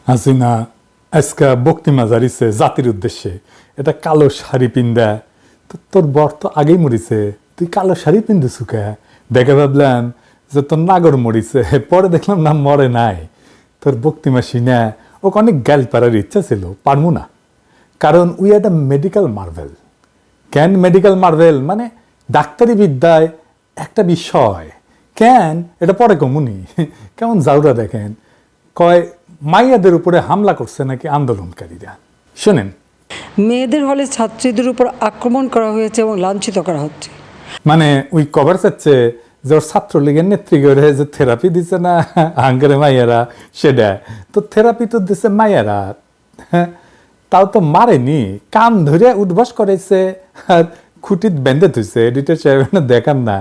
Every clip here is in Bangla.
হাসিনা আজকে বক্তি মাজারিছে জাতির উদ্দেশ্যে, এটা কালো শাড়ি পিন্দা। তোর বর তো আগেই মরিছে, তুই কালো শাড়ি পিন্দুছু কে? দেখে ভাবলাম যে তোর নাগর মরিছে, পরে দেখলাম না মরে নাই। তোর বক্তিমা শুনে ওকে অনেক গ্যাল পারার ইচ্ছা ছিল, পারবো না, কারণ উই একটা মেডিকেল মার্ভেল। কেন মেডিকেল মার্ভেল মানে ডাক্তারি বিদ্যায় একটা বিষয় কেন, এটা পরে কমুনি। কেমন জাউরা দেখেন, কয় মাইয়াদের উপরে হামলা করছে নাকি আন্দোলনকারীরা। শোনেন, মেয়েদের হলে ছাত্রীদের উপর আক্রমণ করা হয়েছে এবং লাঞ্ছিত করা হচ্ছে। মানে ওই কভার চাচ্ছে যে ওর ছাত্রলীগের নেত্রী করে যে থেরাপি দিচ্ছে না হাঙ্গারে মাইয়ারা, সেটা তো থেরাপি তো দিচ্ছে মাইয়ারা। হ্যাঁ, তাও তো মারেনি, কান ধরে উদ্বাস করেছে আর খুঁটিত বেঁধে থুইছে। এডিটর সাহেব দেখান না,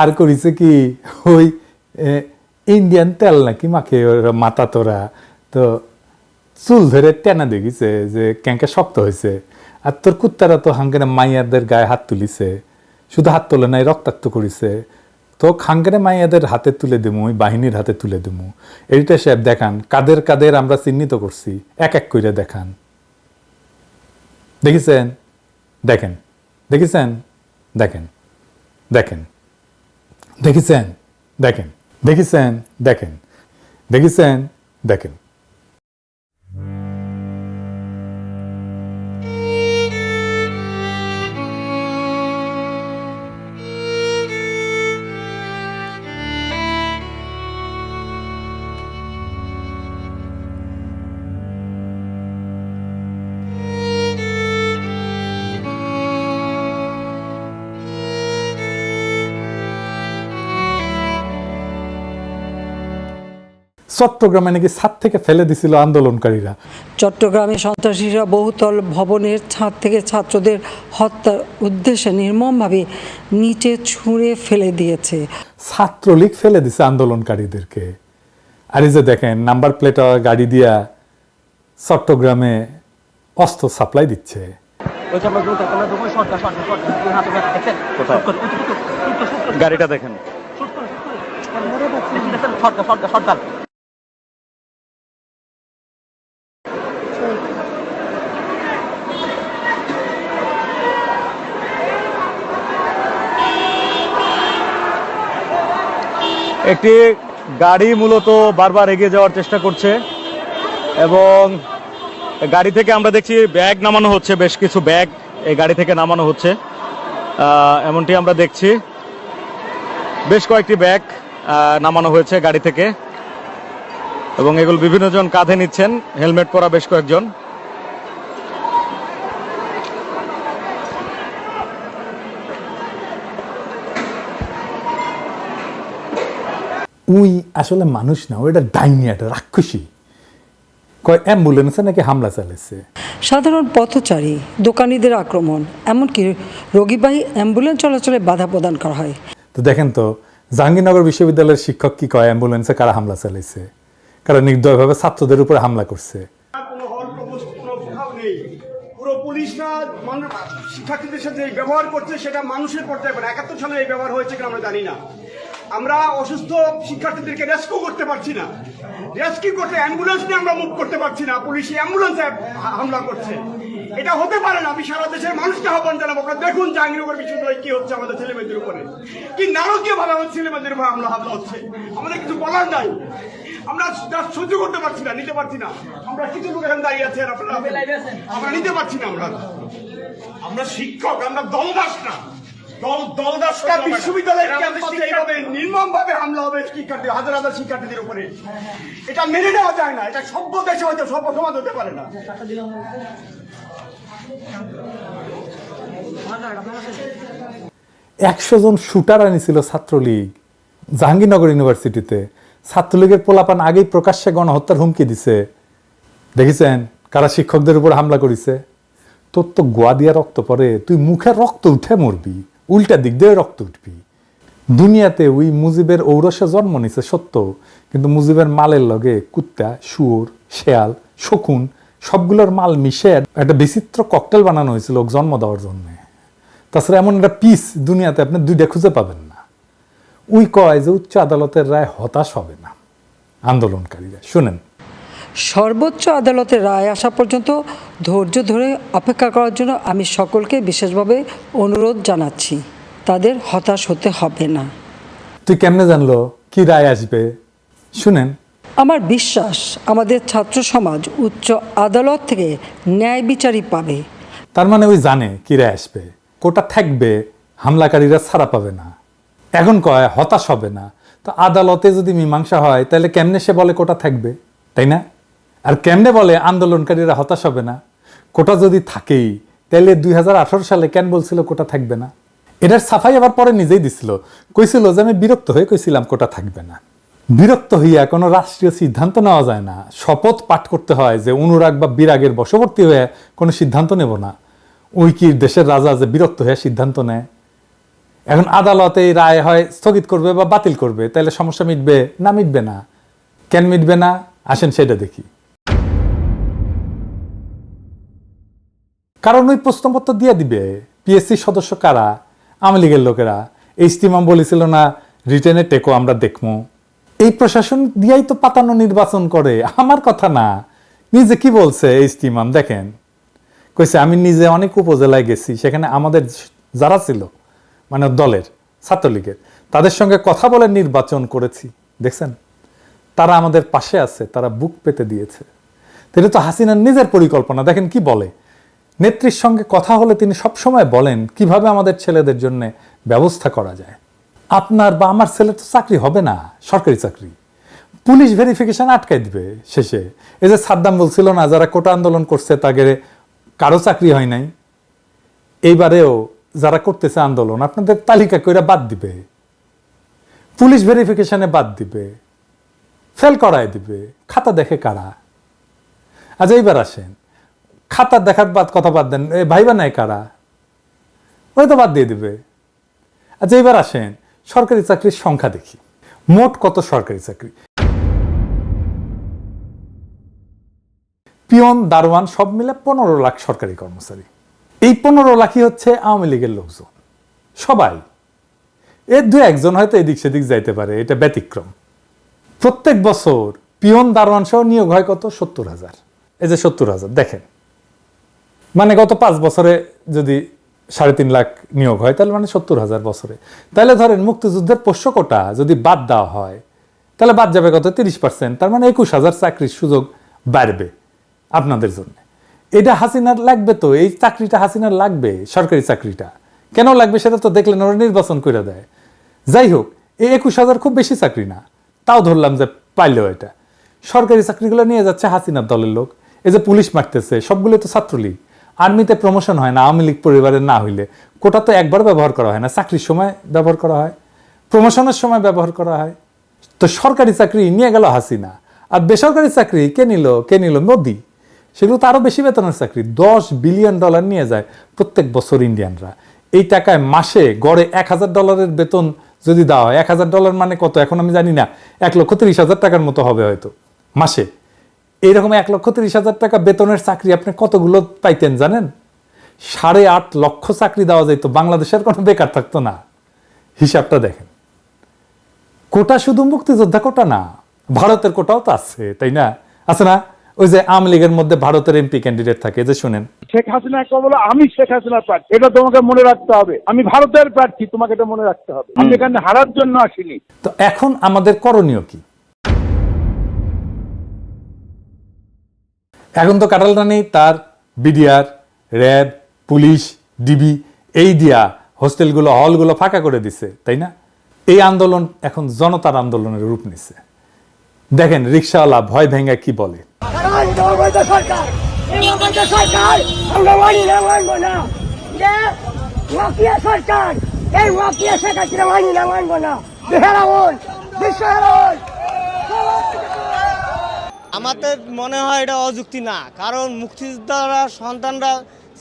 আর করিছে কি ওই ইন্ডিয়ান তেল নাকি মাখে মাথা তোরা, তো চুল ধরে টেনা দেখিছে যে ক্যাঙ্কা শক্ত হয়েছে। আর তোর কুত্তারা তো হাঙ্গারে মাইয়াদের গায়ে হাত তুলিছে, শুধু হাত তোলে নাই, রক্তাক্ত করিছে। তো হাঙ্গারে মাইয়াদের হাতে তুলে দেবো, ওই বাহিনীর হাতে তুলে দেবো। এইটা সাহেব দেখান কাদের কাদের আমরা চিহ্নিত করছি, এক এক করে দেখান। দেখেছেন? দেখেন, দেখেছেন? দেখেন, দেখেন, দেখেছেন? দেখেন, দেখেছেন? দেখেন, দেখেছেন? দেখেন। চট্টগ্রামে নাকি ছাদ থেকে ফেলে দিছিল আন্দোলনকারীরা। চট্টগ্রামে সন্ত্রাসীরা বহুতল ভবনের ছাদ থেকে ছাত্রদের হত্যার উদ্দেশ্যে নির্মমভাবে নিচে ছুঁড়ে ফেলে দিয়েছে। ছাত্রলীগ ফেলে দিছে আন্দোলনকারীদেরকে। আর এই যে দেখেন নাম্বার প্লেট গাড়ি দিয়া চট্টগ্রামে অস্ত্র সাপ্লাই দিচ্ছে। গাড়িটা দেখেন, একটি গাড়ি মূলত বারবার এগিয়ে যাওয়ার চেষ্টা করছে এবং গাড়ি থেকে আমরা দেখছি ব্যাগ নামানো হচ্ছে, বেশ কিছু ব্যাগ এই গাড়ি থেকে নামানো হচ্ছে, এমনটি আমরা দেখছি। বেশ কয়েকটি ব্যাগ নামানো হয়েছে গাড়ি থেকে এবং এগুলো বিভিন্ন জন কাঁধে নিচ্ছেন, হেলমেট পরা বেশ কয়েকজন। উই আসলে মানুষ না, ওইটা ডাইনি, একটা রাক্ষসী। কয় অ্যাম্বুলেন্সে নাকি হামলা চালাইছে। সাধারণ পথচারী, দোকানিদের আক্রমণ, এমনকি রোগীবাহী অ্যাম্বুলেন্স চলাচলে বাধা প্রদান করা হয়। তো দেখেন তো জাহাঙ্গীরনগর বিশ্ববিদ্যালয়ের শিক্ষক কি কয়, অ্যাম্বুলেন্সে কারা হামলা চালাইছে, কারা নির্দয়ভাবে ছাত্রদের উপরে হামলা করছে। পুরো পুলিশরা শিক্ষার্থীদের সাথে ব্যবহার করছে সেটা মানুষের পর্যায়ে ৭১ সালে এই ব্যবহার হয়েছে কিনা আমরা জানি না। আমরা অসুস্থ শিক্ষার্থীদেরকে রেস্কিউ করতে পারছি না, রেস্কিউ করতে অ্যাম্বুলেন্স নিয়ে আমরা মুভ করতে পারছি না, পুলিশ অ্যাম্বুলেন্সে হামলা করছে। এটা হতে পারে না। আমি সারা দেশের মানুষকে আহ্বান জানাবো, আপনারা দেখুন জাহাঙ্গীরনগর বিশ্ববিদ্যালয়ে কি হচ্ছে আমাদের ছেলেমেয়েদের উপরে, কি নারকীয় ভাবে আমাদের ছেলেমেয়েদের উপর হামলা হচ্ছে। আমাদের কিছু বলার নাই, আমরা সহ্য করতে পারছি না, নিতে পারছি না। আমরা কিছু লোক এখানে দাঁড়িয়ে আছি, আর আপনারা আমরা নিতে পারছি না। আমরা শিক্ষক, আমরা দলদাস না। বিশ্ববিদ্যালয়ের ক্যাম্পাসে এইভাবে নির্মমভাবে হামলা হবে শিক্ষার্থী, হাজার হাজার শিক্ষার্থীদের উপরে, এটা মেনে নেওয়া যায় না। এটা সভ্য দেশে হয়তো সভ্য সমাজ হতে পারে না। 100 জন শুটার আনিছিল ছাত্রলীগ জাহাঙ্গীরনগর ইউনিভার্সিটিতে। ছাত্রলীগের পোলাপান আগেই প্রকাশ্যে গণহত্যার হুমকি দিছে। দেখেছেন কারা শিক্ষকদের উপর হামলা করেছে? তোর তো গোয়া দিয়া রক্ত পড়ে, তুই মুখে রক্ত উঠে মরবি, উল্টা দিক দিয়ে রক্ত উঠবি। দুনিয়াতে ওই মুজিবের ঔরসে জন্ম নিছে সত্য, কিন্তু মুজিবের মালের লগে কুত্তা, শুয়োর, শেয়াল, শকুন সবগুলোর মাল মিশে একটা বিচিত্র ককটেল বানানো হয়েছিল ওকে জন্ম দেওয়ার জন্য। তাছাড়া এমন একটা পিস দুনিয়াতে আপনি দুইটা খুঁজে পাবেন না। উই কয় যে উচ্চ আদালতের রায় হতাশ হবে না আন্দোলনকারীরা। শুনেন, সর্বোচ্চ আদালতের রায় আসা পর্যন্ত ধৈর্য ধরে অপেক্ষা করার জন্য আমি সকলকে বিশেষভাবে অনুরোধ জানাচ্ছি, তাদের হতাশ হতে হবে না। তুই কেমনে জানলো কি রায় আসবে? শুনেন, আমার বিশ্বাস আমাদের ছাত্র সমাজ উচ্চ আদালত থেকে ন্যায় বিচারই পাবে। তার মানে ওই জানে কি রায় আসবে, কোটা থাকবে, হামলাকারীরা ছাড়া পাবে না। এখন কয় হতাশ হবে না। তো আদালতে যদি মীমাংসা হয় তাহলে কেমনে সে বলে কোটা থাকবে, তাই না? আর কেমনে বলে আন্দোলনকারীরা হতাশ হবে না? কোটা যদি থাকেই তাহলে 2018 সালে কেন বলছিল কোটা থাকবে না? এটার সাফাই আবার পরে নিজেই দিছিল, কইছিল যে আমি বিরক্ত হয়ে কইছিলাম কোটা থাকবে না। বিরক্ত হইয়া কোনো রাষ্ট্রীয় সিদ্ধান্ত নেওয়া যায় না, শপথ পাঠ করতে হয় যে অনুরাগ বা বিরাগের বশবর্তী হয়ে কোনো সিদ্ধান্ত নেব না। ওই কি দেশের রাজা যে বিরক্ত হয়ে সিদ্ধান্ত নেয়? এখন আদালতে এই রায় হয় স্থগিত করবে বা বাতিল করবে, তাহলে সমস্যা মিটবে না? মিটবে না। কেন মিটবে না আসেন সেটা দেখি। কারণ ওই প্রশ্নপত্র দিয়ে দিবে পিএসসি সদস্য কারা? আওয়ামী লীগের লোকেরা। ইজতিমাম বলেছিল না রিটেনে টেকো আমরা দেখবো। এই প্রশাসন দিয়াই তো পাতানো নির্বাচন করে, আমার কথা না। নিজে কি বলছে ইজতিমাম দেখেন, কইছে আমি নিজে অনেক উপজেলায় গেছি, সেখানে আমাদের যারা ছিল মানে দলের ছাত্রলীগের তাদের সঙ্গে কথা বলে নির্বাচন করেছি। দেখছেন তারা আমাদের পাশে আছে, তারা বুক পেতে দিয়েছে। এটা তো হাসিনার নিজের পরিকল্পনা। দেখেন কি বলে, নেত্রীর সঙ্গে কথা হলে তিনি সবসময় বলেন কিভাবে আমাদের ছেলেদের জন্য ব্যবস্থা করা যায়। আপনার বা আমার ছেলে তো চাকরি হবে না, সরকারি চাকরি, পুলিশ ভেরিফিকেশন আটকাই দিবে শেষে। এই যে সাদ্দাম বলছিল না যারা কোটা আন্দোলন করছে তাদের কারো চাকরি হয় নাই, এইবারেও যারা করতেছে আন্দোলন আপনাদের তালিকা কইরা বাদ দিবে, পুলিশ ভেরিফিকেশনে বাদ দিবে, ফেল করায় দিবে। খাতা দেখে কারা? আচ্ছা এইবার আসেন, খাতা দেখার কথা বাদ দেন, ভাইবা নাই কারা? ওই তো বাদ দিয়ে দিবে। আচ্ছা এইবার আসেন সরকারি চাকরির সংখ্যা দেখি, মোট কত সরকারি চাকরি? পিয়ন, দারোয়ান সব মিলে 15 লাখ সরকারি কর্মচারী। এই 15 লাখই হচ্ছে আওয়ামী লীগের লোকজন সবাই। এর দু একজন হয়তো এদিক সেদিক যাইতে পারে, এটা ব্যতিক্রম। প্রত্যেক বছর পিয়ন দারোয়ান সহ নিয়োগ হয় কত? 70,000। এই যে 70,000 দেখেন, মানে গত 5 বছরে যদি 3.5 লাখ নিয়োগ হয় তাহলে মানে 70,000 বছরে। তাহলে ধরেন মুক্তিযুদ্ধের পোষ্য কোটা যদি বাদ দেওয়া হয় তাহলে বাদ যাবে কত? 30%। তার মানে 21,000 চাকরির সুযোগ বাড়বে আপনাদের জন্য। এটা হাসিনার লাগবে তো, এই চাকরিটা হাসিনার লাগবে। সরকারি চাকরিটা কেন লাগবে সেটা তো দেখলেন, ওরা নির্বাচন করে দেয়। যাই হোক, এই 21,000 খুব বেশি চাকরি না, তাও ধরলাম যে পাইলেও এটা সরকারি চাকরিগুলো নিয়ে যাচ্ছে হাসিনার দলের লোক। এই যে পুলিশ মারতেছে সবগুলো তো ছাত্রলীগ। আর্মিতে প্রমোশন হয় না আওয়ামী লীগ পরিবারের না হইলে। কোটা তো একবার ব্যবহার করা হয় না, চাকরির সময় ব্যবহার করা হয়, প্রমোশনের সময় ব্যবহার করা হয়। তো সরকারি চাকরি নিয়ে গেল হাসিনা, আর বেসরকারি চাকরি কে নিল? মোদি। সেগুলো তো আরো বেশি বেতনের চাকরি। $10 বিলিয়ন নিয়ে যায় প্রত্যেক বছর ইন্ডিয়ানরা। এই টাকায় মাসে গড়ে $1,000 বেতন যদি দেওয়া হয়, $1,000 মানে কত এখন আমি জানি না, 1,30,000 টাকার মতো হবে হয়তো মাসে। এইরকম 1,30,000 টাকা বেতনের চাকরি আপনি কতগুলো পাইতেন জানেন? 8.5 লক্ষ চাকরি দেওয়া যেত, বাংলাদেশের কোনো বেকার থাকতো না। হিসাবটা দেখেন। কোটা শুধু মুক্তিযোদ্ধা কোটা না, ভারতের কোটাও তো আছে, তাই না? আছে না? ওই যে আওয়ামী লীগের মধ্যে ভারতের এমপি ক্যান্ডিডেট থাকে, যে শুনেন শেখ হাসিনাকে বলো আমি শেখ হাসিনার প্রার্থী, এটা তোমাকে মনে রাখতে হবে। আমি ভারতের প্রার্থী, তোমাকে এটা মনে রাখতে হবে। আমি এখানে হারার জন্য আসিনি। তো এখন আমাদের করণীয় কি? এখন তো কাঁঠাল রানী তার বিডিআর, র্যাব, পুলিশ, ডিবি এই দিয়া হোস্টেলগুলো, হলগুলো ফাঁকা করে দিছে, তাই না? এই আন্দোলন এখন জনতার আন্দোলনের রূপ নিচ্ছে। দেখেন রিক্সাওয়ালা ভয় ভেঙ্গা কি বলে। আমাদের মনে হয় এটা অযুক্তি না, কারণ মুক্তিযোদ্ধারা সন্তানরা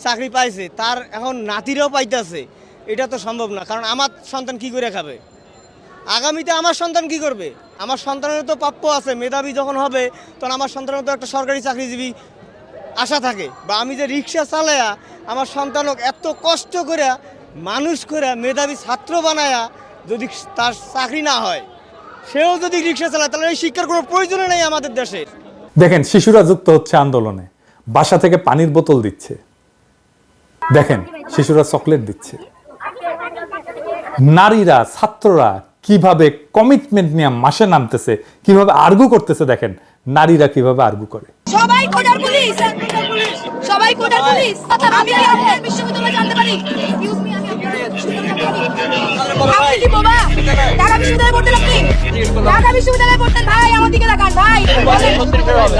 চাকরি পাইছে, তার এখন নাতিরাও পাইতেছে, এটা তো সম্ভব না। কারণ আমার সন্তান কি করে খাবে, আগামীতে আমার সন্তান কি করবে? আমার সন্তানের তো প্রাপ্য আছে, মেধাবী যখন হবে তখন আমার সন্তানের তো একটা সরকারি চাকরিজীবী আশা থাকে। বা আমি যে রিক্সা চালায়া আমার সন্তানক এত কষ্ট করে মানুষ করে মেধাবী ছাত্র বানায়া যদি তার চাকরি না হয়, সেও যদি রিক্সা চালায়, তাহলে এই শিক্ষার কোনো প্রয়োজনই নেই আমাদের দেশে। দেখেন শিশুরা যুক্ত হচ্ছে আন্দোলনে, বাসা থেকে পানির বোতল দিচ্ছে, দেখেন শিশুরা চকলেট দিচ্ছে। নারীরা, ছাত্ররা কিভাবে কমিটমেন্ট নিয়ে মাসে নামতেছে, কিভাবে আর্গু করতেছে, দেখেন নারীরা কিভাবে আর্গু করে। সবাই কোটার পুলিশ, সবাই কোটার পুলিশ। আমি আপনার বিশ্ববিদ্যালয়ে জানতে পারি। এক্সকিউজ মি, আমি আপনার আপনি কি বাবা ঢাকা বিশ্ববিদ্যালয়ে পড়তেন? আপনি ঢাকা বিশ্ববিদ্যালয়ে পড়তেন? ভাই আমার দিকে তাকান ভাই।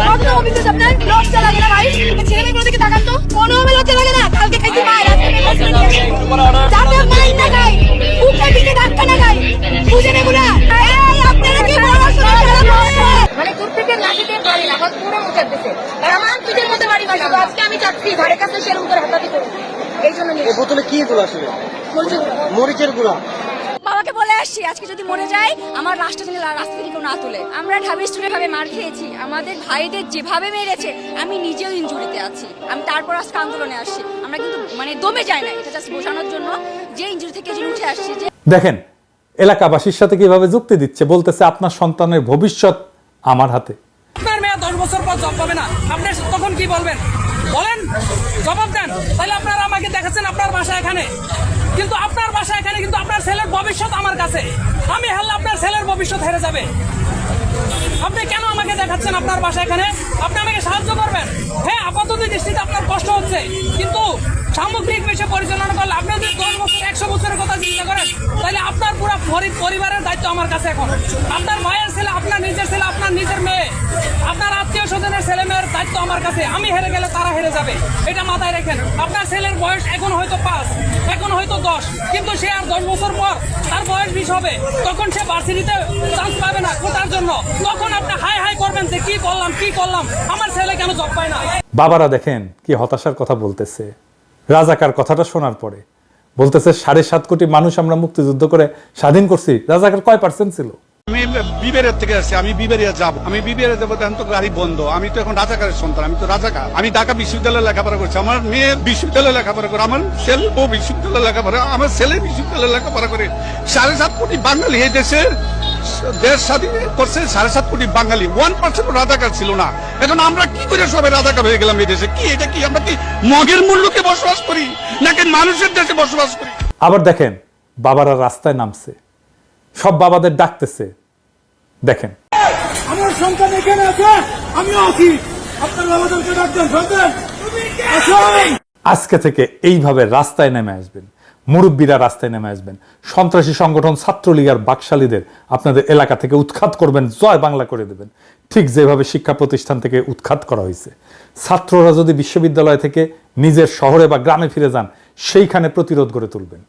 কত অফিসে আপনার লজ্জা লাগে না ভাই? ছেলে মেয়েগুলোর দিকে তাকান তো, কোনো লজ্জা লাগে না? কালকে খাইছি মায়ের, আজকে যাতে মাইন না খাই, বুকে পিঠে ধাক্কা না খাই, বুঝেন এগুলা? এই আপনারা কি পড়াশোনা করেন? মানে দূর থেকে লাগিতে পারি না, আমার পুরো মুখে দিতে আর আমার পিঠের মধ্যে বাড়ি বাড়ি। আজকে আমি চাচ্ছি ধারে কাছে সেরকম করে হাতাতে করব, এই জন্য নিয়ে। এই বোতলে কি গুলো আসলে? মরিচের গুঁড়া। বাবাকে বলে আসছি আজকে যদি মরে যায় আমার রাষ্ট্র যেন রাস্তা থেকে কেউ না তোলে। আমরা ঢাবি স্টুডেন্ট ভাবে মার খেয়েছি, আমাদের ভাইদের যেভাবে মেরেছে, আমি নিজেও ইনজুরিতে আছি। আমি তারপর আজকে আন্দোলনে আসছি। আমরা কিন্তু মানে দমে যাই না, এটা জাস্ট বোঝানোর জন্য যে ইনজুরি থেকে যে উঠে আসছি। যে দেখেন এলাকাবাসীর সাথে কিভাবে যুক্তি দিচ্ছে, বলতেছে আপনার সন্তানের ভবিষ্যৎ আমার হাতে। আপনার মেয়ে 10 বছর পর জব পাবে না, আপনি তখন কি বলবেন? বলেন, জবাব দেন। তাহলে আপনারা আমাকে দেখাচ্ছেন আপনার বাসা এখানে, কিন্তু আপনার বাসা এখানে, কিন্তু আপনার ছেলের ভবিষ্যৎ আমার কাছে। আমি হারলে আপনার ছেলের ভবিষ্যৎ হেরে যাবে। আপনি কেন আমাকে দেখাচ্ছেন আপনার বাসা এখানে? আপনি আমাকে সাহায্য করবেন। হ্যাঁ, আপাতত দৃষ্টিতে আপনার কষ্ট হচ্ছে, কিন্তু সামগ্রিক বিষয় পরিচালনা করলে আপনি যদি 10 বছর 100 বছরের কথা চিন্তা করেন, তাহলে আপনার পুরো পরিবারের দায়িত্ব আমার কাছে এখন। আপনার ভাইয়ের ছেলে, আপনার নিজের ছেলে, আপনার নিজের মেয়ে, আপনার আত্মীয় স্বজনের ছেলে মেয়ের দায়িত্ব আমার কাছে। আমি হেরে গেলে তারা হেরে যাবে, এটা মাথায় রাখেন। আপনার ছেলের বয়স এখন হয়তো 5, এখন হয়তো 10, কিন্তু সে আর 10 বছর পর তার বয়স 20 হবে, তখন সে ভার্সিটিতে চান্স পাবে না কোটার জন্য। তখন আপনি হাই হাই করবেন যে কি করলাম, আমার ছেলে কেন জব পায় না। বাবারা দেখেন কি হতাশার কথা বলতেছে। রাজাকার কথাটা শোনার পরে বলতেছে 7.5 কোটি মানুষ আমরা মুক্তিযুদ্ধ করে স্বাধীন করছি, রাজাকার কয় % ছিল? আমি বিবেরিয়া থেকে আসছি, আমি বিবেরিয়া যাবো, আমি বিবেরিয়া যাবো, এখন তো গাড়ি বন্ধ। আমি তো এখন রাজাকারের সন্তান, আমি তো রাজাকার। আমি ঢাকা বিশ্ববিদ্যালয়ে লেখাপড়া করছি, আমার মেয়ে বিশ্ববিদ্যালয়ে লেখাপড়া করে, আমার ছেলে ও বিশ্ববিদ্যালয়ে লেখাপড়া, আমার ছেলে বিশ্ববিদ্যালয়ে লেখাপড়া করে। 7.5 কোটি বাঙালি এই দেশের দেশ স্বাধীন করছে। 7.5 কোটি বাঙালি, 1% রাজাকার ছিল না। এখন আমরা কি করে সবাই রাজাকার হয়ে গেলাম এই দেশে? কি এটা কি আমরা কি মগের মূল্যকে বসবাস করি নাকি মানুষের দেশে বসবাস করি? আবার দেখেন বাবারা রাস্তায় নামছে, সব বাবাদের ডাকতেছে। দেখেন আমার সন্তান এখানে আছে, আমিও আছি, আপনার বাবাদেরকে ডাকতেন, সন্তান আজকে থেকে এইভাবে রাস্তায় নেমে আসবেন, মুরব্বীরা রাস্তায় নেমে আসবেন, সন্ত্রাসী সংগঠন ছাত্রলীগ আর বাকশালীদের আপনাদের এলাকা থেকে উৎখাত করবেন, জয় বাংলা করে দেবেন। ঠিক যেভাবে শিক্ষা প্রতিষ্ঠান থেকে উৎখাত করা হয়েছে, ছাত্ররা যদি বিশ্ববিদ্যালয় থেকে নিজের শহরে বা গ্রামে ফিরে যান, সেইখানে প্রতিরোধ গড়ে তুলবেন।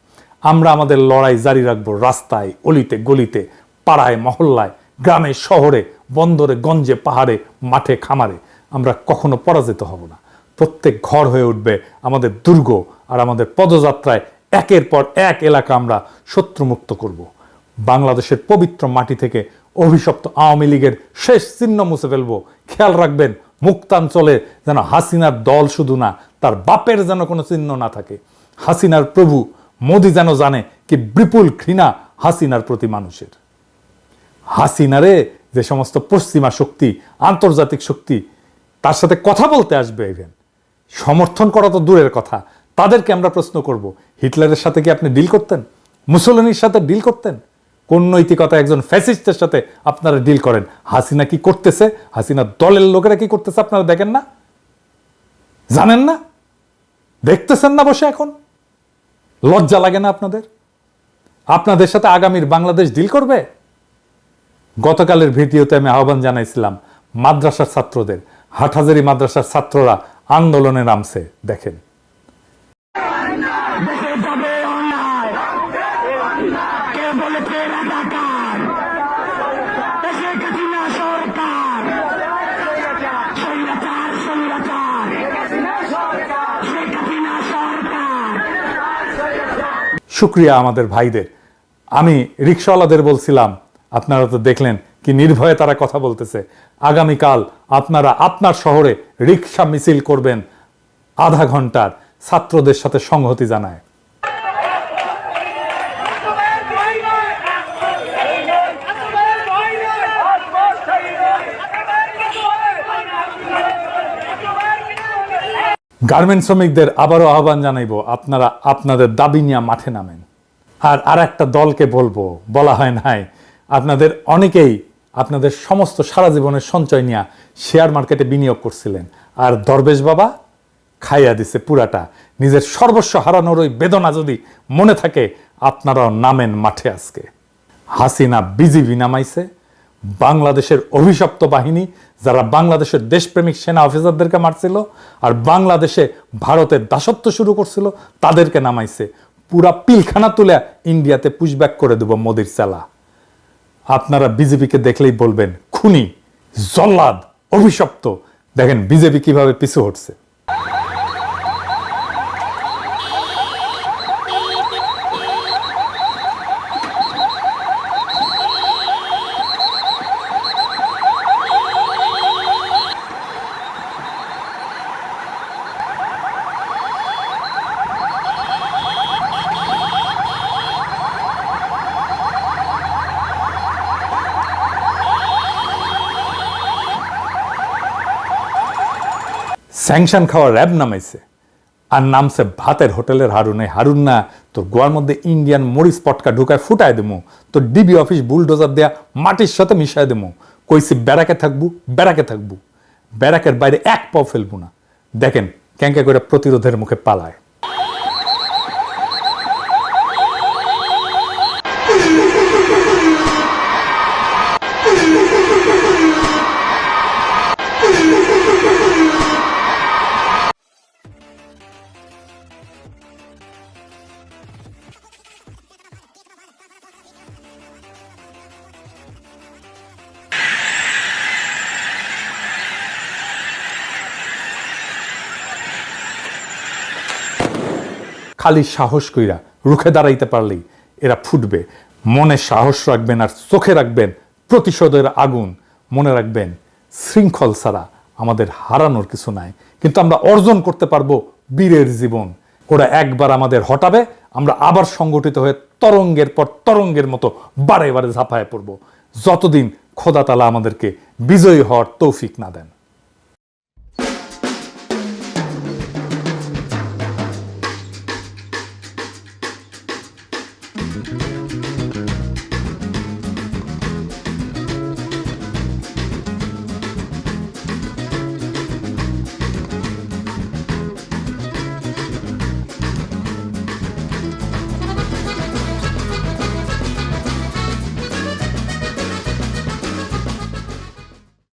আমরা আমাদের লড়াই জারি রাখবো রাস্তায়, অলিতে গলিতে, পাড়ায় মহল্লায়, গ্রামে শহরে, বন্দরে গঞ্জে, পাহাড়ে, মাঠে খামারে। আমরা কখনো পরাজিত হব না। প্রত্যেক ঘর হয়ে উঠবে আমাদের দুর্গ, আর আমাদের পদযাত্রায় একের পর এক এলাকা আমরা শত্রুমুক্ত করব। বাংলাদেশের পবিত্র মাটি থেকে অভিশপ্ত আওয়ামী লীগের শেষ চিহ্ন মুছে ফেলবো। খেয়াল রাখবেন মুক্তাঞ্চলে যেন হাসিনার দল শুধু না, তার বাপের যেন কোনো চিহ্ন না থাকে। হাসিনার প্রভু মোদি যেন জানে কি বিপুল ঘৃণা হাসিনার প্রতি মানুষের। হাসিনারে যে সমস্ত পশ্চিমা শক্তি, আন্তর্জাতিক শক্তি তার সাথে কথা বলতে আসবে, ইভেন সমর্থন করা তো দূরের কথা, তাদেরকে আমরা প্রশ্ন করব, হিটলারের সাথে কি আপনি ডিল করতেন? মুসোলিনির সাথে ডিল করতেন? কোন নৈতিকতা একজন ফ্যাসিস্টের সাথে আপনারা ডিল করেন? হাসিনা কি করতেছে, হাসিনা দলের লোকেরা কি করতেছে আপনারা দেখেন না? জানেন না? দেখতেছেন না বসে? এখন লজ্জা লাগে না আপনাদের? আপনাদের সাথে আগামীর বাংলাদেশ ডিল করবে? গতকালের ভিডিওতে আমি আহ্বান জানাইছিলাম মাদ্রাসার ছাত্রদের, হাটহাজারী মাদ্রাসার ছাত্ররা আন্দোলনে নামছে, দেখেন। শুক্রিয়া আমাদের ভাইদের। আমি রিকশাওয়ালাদের বলছিলাম, আপনারা তো দেখলেন কি নির্ভয়ে তারা কথা বলতেছে। আগামীকাল আপনারা আপনার শহরে রিকশা মিছিল করবেন আধা ঘন্টার, ছাত্রদের সাথে সংহতি জানায়। গার্মেন্টস শ্রমিকদের আবারও আহ্বান জানাইব, আপনারা আপনাদের দাবি নিয়ে মাঠে নামেন। আর একটা দলকে বলবো, বলা হয় নাই, আপনাদের অনেকেই আপনাদের সমস্ত সারা জীবনের সঞ্চয় নিয়ে শেয়ার মার্কেটে বিনিয়োগ করছিলেন, আর দরবেশ বাবা খাইয়া দিছে পুরাটা। নিজের সর্বস্ব হারানোর ওই বেদনা যদি মনে থাকে, আপনারাও নামেন মাঠে আজকে। হাসিনা বিজিবি নামাইছে, বাংলাদেশের অভিশপ্ত বাহিনী যারা বাংলাদেশের দেশপ্রেমিক সেনা অফিসারদেরকে মারছিল আর বাংলাদেশে ভারতের দাসত্ব শুরু করছিল, তাদেরকে নামাইছে। পুরা পিলখানা তুলে ইন্ডিয়াতে পুশব্যাক করে দেব মোদির চালা। আপনারা বিজেপিকে দেখলেই বলবেন খুনি, জল্লাদ, অভিশপ্ত। দেখেন বিজেপি কিভাবে পিছু হটছে। স্যাংশন খাওয়া র্যাব নামাইছে, আর নামছে ভাতের হোটেলের হারুন। এই হারুন না তোর গোয়ার মধ্যে ইন্ডিয়ান মরিচ পটকা ঢুকায় ফুটায় দেবো, তোর ডিবি অফিস বুলডোজার দেয়া মাটির সাথে মিশাই দেবো। কইছি ব্যারাকে থাকবো, ব্যারাকে থাকবো, ব্যারাকের বাইরে এক পাও ফেলবো না। দেখেন ক্যাঙ্কা করে প্রতিরোধের মুখে পালায়। খালি সাহস কইরা রুখে দাঁড়াইতে পারলেই এরা ফুটবে। মনে সাহস রাখবেন আর চোখে রাখবেন প্রতিশোধের আগুন। মনে রাখবেন শৃঙ্খল ছাড়া আমাদের হারানোর কিছু নাই, কিন্তু আমরা অর্জন করতে পারবো বীরের জীবন। ওরা একবার আমাদের হটাবে, আমরা আবার সংগঠিত হয়ে তরঙ্গের পর তরঙ্গের মতো বারে বারে ঝাঁপায় পড়ব, যতদিন খোদা তাআলা আমাদেরকে বিজয়ী হওয়ার তৌফিক না দেন।